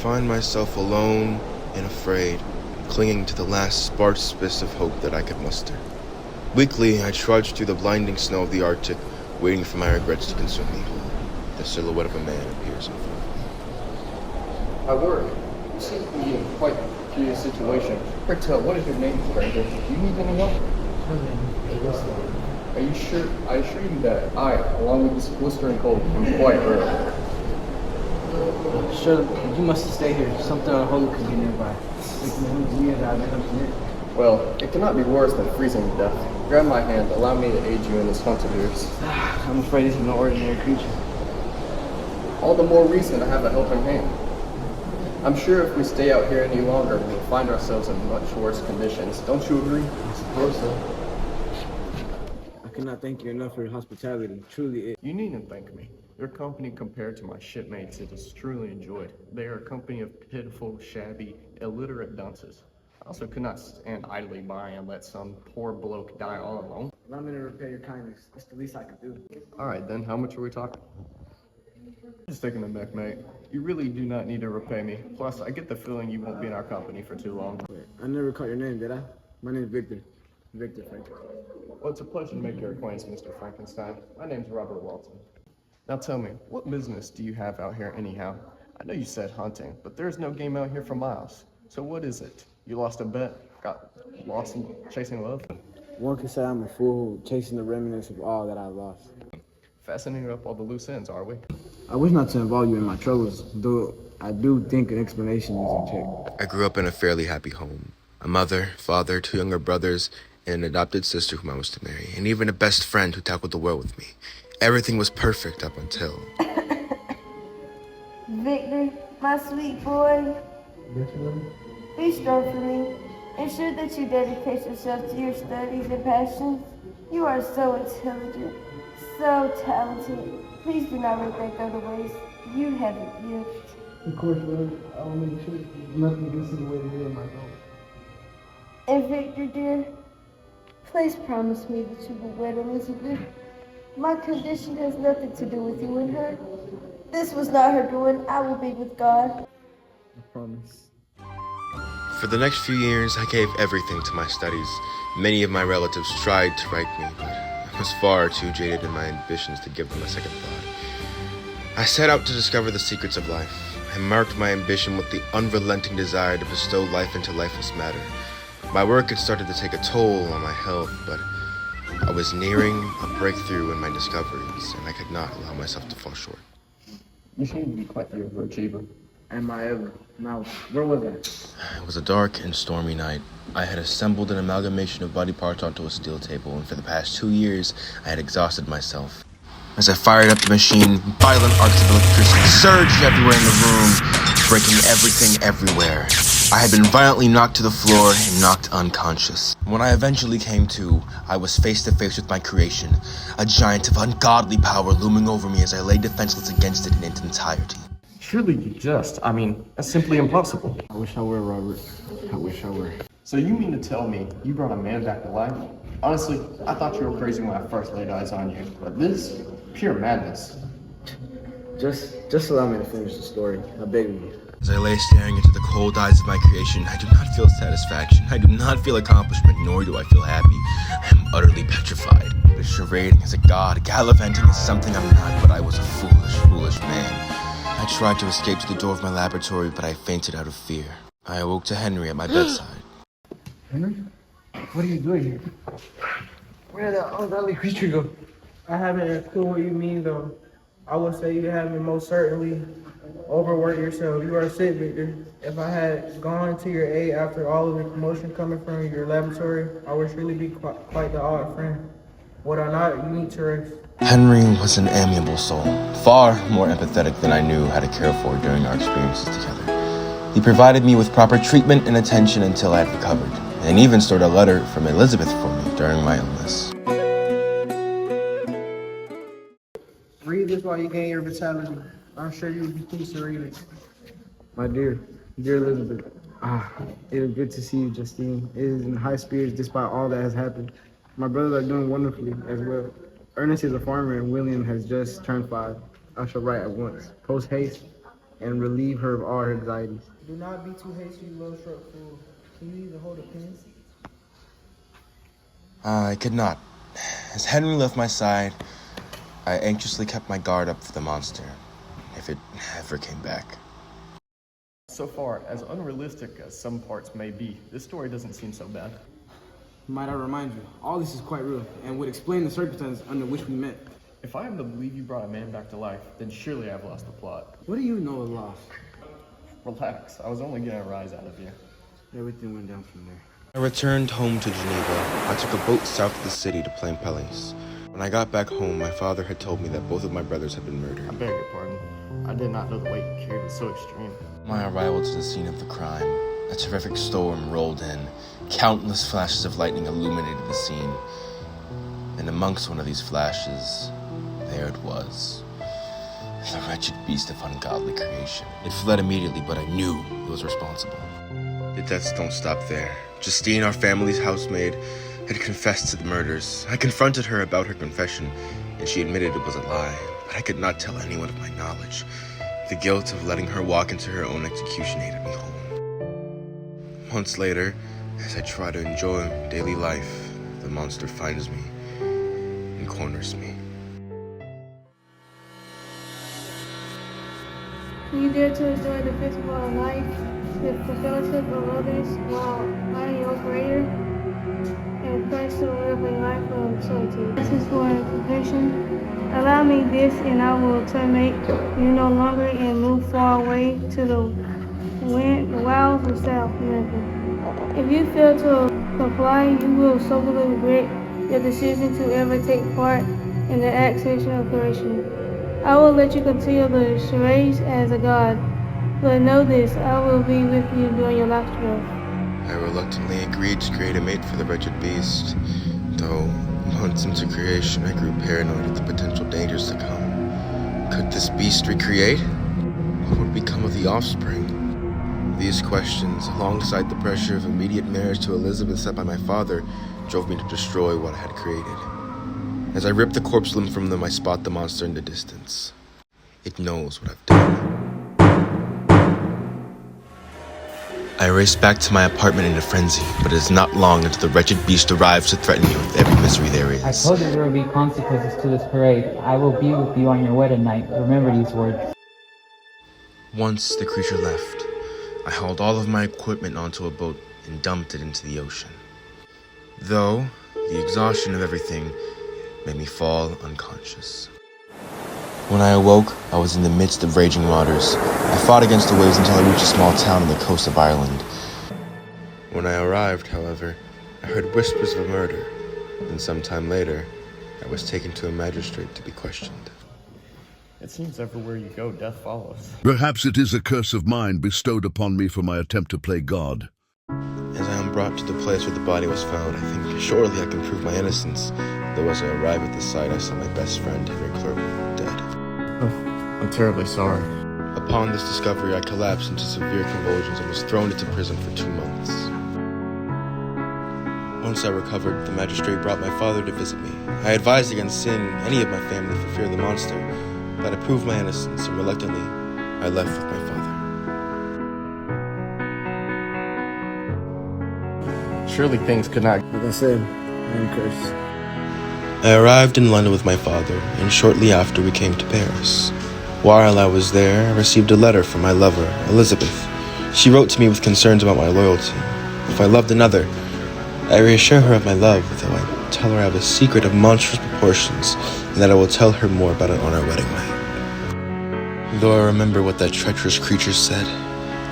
find myself alone and afraid, clinging to the last sparse bits of hope that I could muster. Weakly, I trudged through the blinding snow of the Arctic, waiting for my regrets to consume me whole. The silhouette of a man appears in front of me. At work, you seem to be in quite a curious situation. Quick tell, what is your name, stranger? Do you need any help? Are you sure? I assure you that I, along with this blistering cold, am quite rare. Sure, you must stay here. Something unholy could be nearby. Well, it cannot be worse than freezing to death. Grab my hand. Allow me to aid you in this hunt of yours. I'm afraid he's no ordinary creature. All the more reason to have a helping hand. I'm sure if we stay out here any longer, we'll find ourselves in much worse conditions. Don't you agree? I suppose so. I cannot thank you enough for your hospitality. Truly, You needn't thank me. Your company compared to my shipmates, it is truly enjoyed. They are a company of pitiful, shabby, illiterate dunces. I also could not stand idly by and let some poor bloke die all alone. allow me to repay your kindness. It's the least I could do. All right, then, how much are we talking? Just taking it back, mate. You really do not need to repay me. Plus, I get the feeling you won't be in our company for too long. I never caught your name, did I? My name is Victor. Victor Frankenstein. Well, it's a pleasure to make your acquaintance, Mr. Frankenstein. My name's Robert Walton. Now tell me, what business do you have out here anyhow? I know you said hunting, but there's no game out here for miles. So what is it? You lost a bet? Got lost in chasing love? One could say I'm a fool chasing the remnants of all that I lost. Fastening up all the loose ends, are we? I wish not to involve you in my troubles, though I do think an explanation is in check. I grew up in a fairly happy home. A mother, father, 2 younger brothers, and an adopted sister whom I was to marry, and even a best friend who tackled the world with me. Everything was perfect up until... Victor, my sweet boy, be strong for me. Ensure that you dedicate yourself to your studies and passions. You are so intelligent, so talented. Please do not regret other ways. You have a gift. Of course, Lord, I will make sure nothing gets in the way of me and my goal. And Victor, dear, please promise me that you will wed Elizabeth. My condition has nothing to do with you and her. This was not her doing. I will be with God. I promise. For the next few years, I gave everything to my studies. Many of my relatives tried to write me, but I was far too jaded in my ambitions to give them a second thought. I set out to discover the secrets of life. I marked my ambition with the unrelenting desire to bestow life into lifeless matter. My work had started to take a toll on my health, but I was nearing a breakthrough in my discoveries, and I could not allow myself to fall short. You seem to be quite the overachiever. Am I ever? Now, where was I? It was a dark and stormy night. I had assembled an amalgamation of body parts onto a steel table, and for the past 2 years, I had exhausted myself. As I fired up the machine, violent arcs of electricity surged everywhere in the room, breaking everything everywhere. I had been violently knocked to the floor and knocked unconscious. When I eventually came to, I was face to face with my creation, a giant of ungodly power looming over me as I lay defenseless against it in its entirety. Surely you just, that's simply impossible. I wish I were, Robert. I wish I were. So you mean to tell me you brought a man back to life? Honestly, I thought you were crazy when I first laid eyes on you, but this, pure madness. Just allow me to finish the story. I beg of you. As I lay staring into the cold eyes of my creation, I do not feel satisfaction, I do not feel accomplishment, nor do I feel happy. I am utterly petrified. But charading as a god, gallivanting as something I'm not, but I was a foolish, foolish man. I tried to escape to the door of my laboratory, but I fainted out of fear. I awoke to Henry at my bedside. Henry? What are you doing here? Where did that ungodly creature go? I haven't a clue what you mean, though. I would say you haven't most certainly overworked yourself. You are sick, Victor. If I had gone to your aid after all of the commotion coming from your laboratory, I would surely be quite the odd friend. Would I not? You need to rest. Henry was an amiable soul, far more empathetic than I knew how to care for during our experiences together. He provided me with proper treatment and attention until I had recovered, and even stored a letter from Elizabeth for me during my illness. Read this while you gain your vitality. I'm sure you would be pleased to read it. My dear Elizabeth. It is good to see you, Justine. It is in high spirits despite all that has happened. My brothers are doing wonderfully as well. Ernest is a farmer and William has just turned 5. I shall write at once. Post haste, and relieve her of all her anxieties. Do not be too hasty, you little short fool. Can you even hold a pen? I could not. As Henry left my side, I anxiously kept my guard up for the monster, if it ever came back. So far, as unrealistic as some parts may be, this story doesn't seem so bad. Might I remind you, all this is quite real and would explain the circumstances under which we met. If I am to believe you brought a man back to life, then surely I've lost the plot. What do you know of loss? Relax, I was only getting a rise out of you. Everything went down from there. I returned home to Geneva. I took a boat south of the city to Plain Pellice. When I got back home, my father had told me that both of my brothers had been murdered. I beg your pardon. I did not know the weight you carried was so extreme. My arrival to the scene of the crime, a terrific storm rolled in. Countless flashes of lightning illuminated the scene. And amongst one of these flashes, there it was. The wretched beast of ungodly creation. It fled immediately, but I knew it was responsible. The deaths don't stop there. Justine, our family's housemaid, had confessed to the murders. I confronted her about her confession, and she admitted it was a lie, but I could not tell anyone of my knowledge. The guilt of letting her walk into her own execution ate me home. Months later, as I try to enjoy daily life, the monster finds me and corners me. You dare to enjoy the festival of life with the fellowship of others while I, your creator, am pressed to live a life of solitude. This is for compassion. Allow me this, and I will terminate you no longer and move far away to the wilds of South America. If you fail to comply, you will soberly regret your decision to ever take part in the accession of creation. I will let you continue the charades as a god, but know this, I will be with you during your last breath. I reluctantly agreed to create a mate for the wretched beast, though months into creation I grew paranoid at the potential dangers to come. Could this beast recreate? What would become of the offspring? These questions, alongside the pressure of immediate marriage to Elizabeth set by my father, drove me to destroy what I had created. As I rip the corpse limb from them, I spot the monster in the distance. It knows what I've done. I race back to my apartment in a frenzy, but it is not long until the wretched beast arrives to threaten me with every misery there is. I told you there will be consequences to this parade. I will be with you on your wedding night. Remember these words. Once the creature left, I hauled all of my equipment onto a boat and dumped it into the ocean. Though, the exhaustion of everything made me fall unconscious. When I awoke, I was in the midst of raging waters. I fought against the waves until I reached a small town on the coast of Ireland. When I arrived, however, I heard whispers of a murder, and some time later, I was taken to a magistrate to be questioned. It seems everywhere you go, death follows. Perhaps it is a curse of mine bestowed upon me for my attempt to play God. As I am brought to the place where the body was found, I think surely I can prove my innocence, though as I arrive at the site, I saw my best friend, Henry Clerk, dead. Oh, I'm terribly sorry. Upon this discovery, I collapsed into severe convulsions and was thrown into prison for 2 months. Once I recovered, the magistrate brought my father to visit me. I advised against seeing any of my family for fear of the monster, but I proved my innocence, and reluctantly, I left with my father. Surely things could not. Like I said, I am cursed. I arrived in London with my father, and shortly after we came to Paris. While I was there, I received a letter from my lover, Elizabeth. She wrote to me with concerns about my loyalty. If I loved another, I reassure her of my love, though I tell her I have a secret of monstrous proportions, and that I will tell her more about it on our wedding night. Though I remember what that treacherous creature said,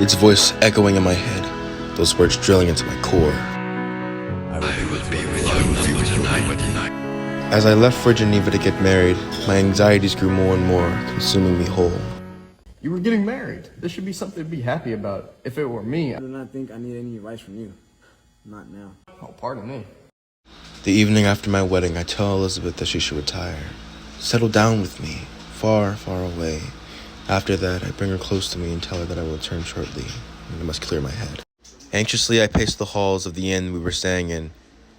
its voice echoing in my head, those words drilling into my core. I will be with you tonight. As I left for Geneva to get married, my anxieties grew more and more, consuming me whole. You were getting married. This should be something to be happy about. If it were me, I do not think I need any advice from you. Not now. oh, pardon me. The evening after my wedding, I tell Elizabeth that she should retire. Settle down with me, far, far away. After that, I bring her close to me and tell her that I will return shortly, and I must clear my head. Anxiously, I paced the halls of the inn we were staying in,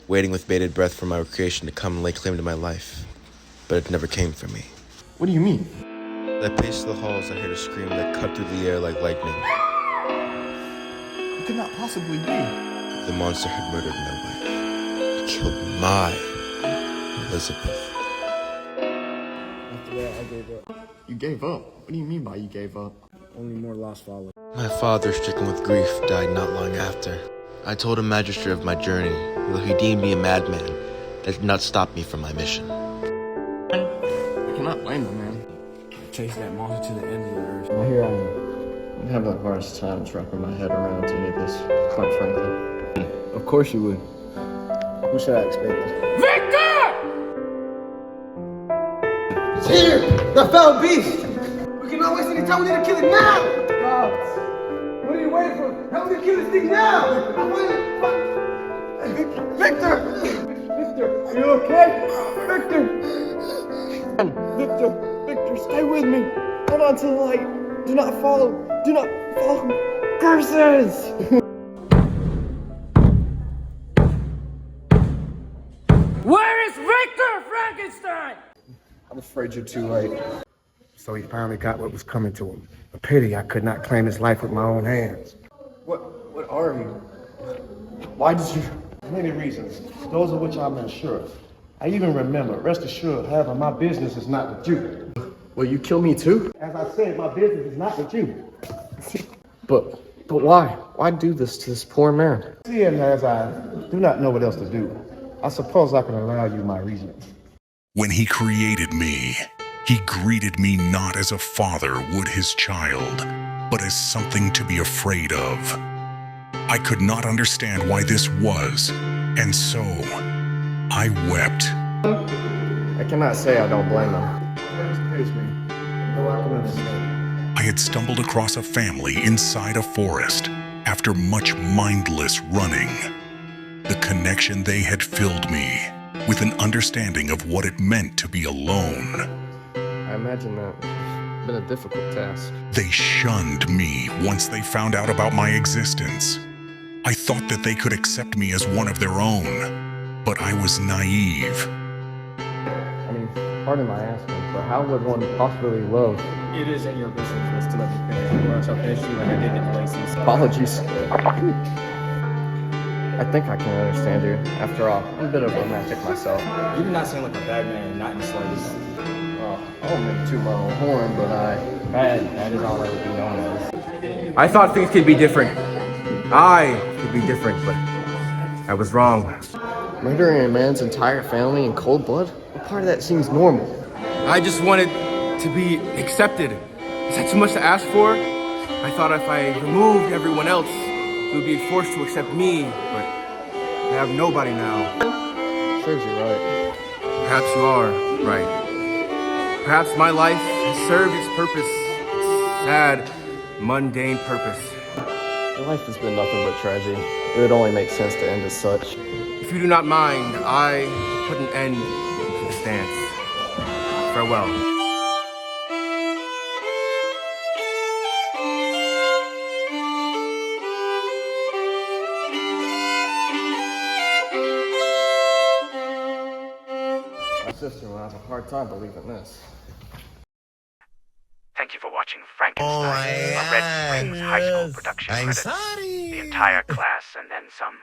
waiting with bated breath for my recreation to come and lay claim to my life. But it never came for me. What do you mean? As I paced the halls, I heard a scream that cut through the air like lightning. It could not possibly be. The monster had murdered my wife. He killed my Elizabeth. After that, I gave up. You gave up? What do you mean by you gave up? Only more loss followed. My father, stricken with grief, died not long after. I told a magistrate of my journey, though he deemed me a madman. That did not stop me from my mission. I cannot blame the man. Chase that monster to the end of the earth. Well, here I am. I'm having the hardest times wrapping my head around any of this, quite frankly. Of course you would. Who should I expect? It's here! The fell beast! We cannot waste any time, we need to kill it now! Gods! What are you waiting for? Help me to kill this thing now! I'm waiting! Victor! Victor, are you okay? Victor! Victor, stay with me. Hold on to the light. Do not follow. Do not follow. Curses! Where is Victor Frankenstein? I'm afraid you're too late. So he finally got what was coming to him. A pity I could not claim his life with my own hands. What are you? Why did you? Many reasons, those of which I'm unsure. I even remember, rest assured, however, my business is not with you. Will you kill me too? As I said, my business is not with you. But why? Why do this to this poor man? Seeing as I do not know what else to do, I suppose I can allow you my reasons. When he created me, he greeted me not as a father would his child, but as something to be afraid of. I could not understand why this was, and so I wept. I cannot say I don't blame him. I had stumbled across a family inside a forest after much mindless running. The connection they had filled me with an understanding of what it meant to be alone. I imagine that's been a difficult task. They shunned me once they found out about my existence. I thought that they could accept me as one of their own, but I was naive. I mean, pardon my asking, but how would one possibly love? It is in your best interest to let me finish, or else I'll finish you like I did in Lacey's. Apologies. I think I can understand you. After all, I'm a bit of a romantic myself. You do not seem like a bad man, not in the slightest. I won't make too my own horn, but That is all I would be known as. I thought things could be different. I could be different, but I was wrong. Murdering a man's entire family in cold blood? What part of that seems normal? I just wanted to be accepted. Is that too much to ask for? I thought if I removed everyone else, they would be forced to accept me, but I have nobody now. Serves you right. Perhaps you are right. Perhaps my life has served its purpose, its sad, mundane purpose. Your life has been nothing but tragedy. It would only make sense to end as such. If you do not mind, I put an end to this dance. Farewell. My sister will have a hard time believing this. Thank you for watching Frankenstein, a Red Springs High School production. The entire class and then some.